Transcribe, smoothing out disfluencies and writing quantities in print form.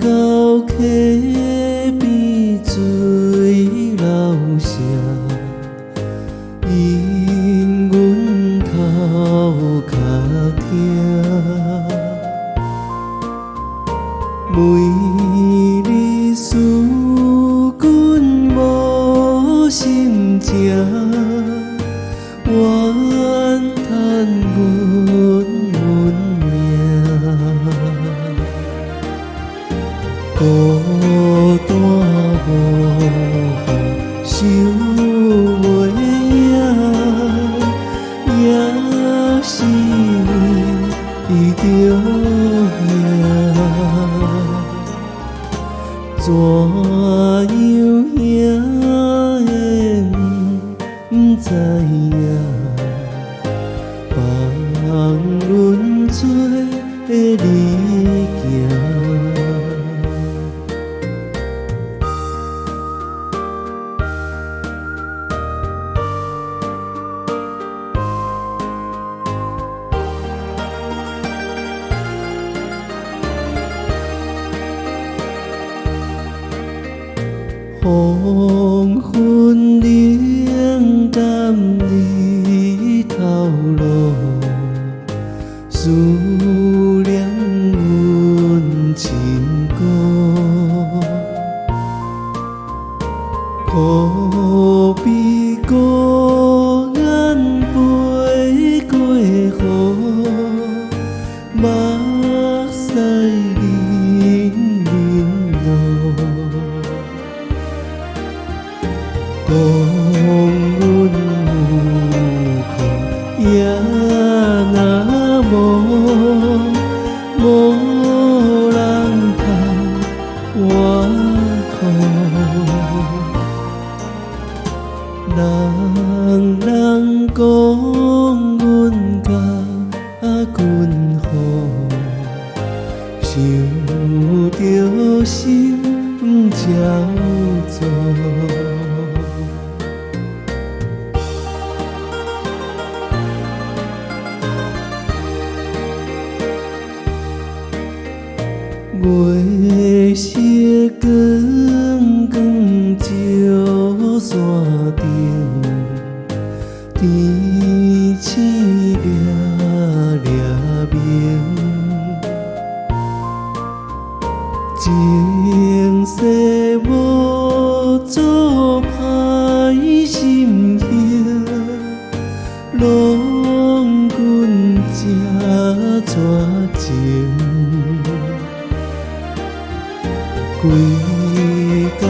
到溪边水流瀉，因阮头壳痛。每日思君无心情，怨叹阮命。孤单无伴，想袂赢，也是伊着命。怎样赢的不知影，放阮做你行。黄昏冷淡日头落，思念阮亲故。可比孤雁飞过雨，目屎淋淋落。讲阮有苦，也若无人通我苦。人讲阮甲君好，想着心焦躁。月色光光照山顶，天星掠掠明。情世无做歹心胸，郎君这绝情。规工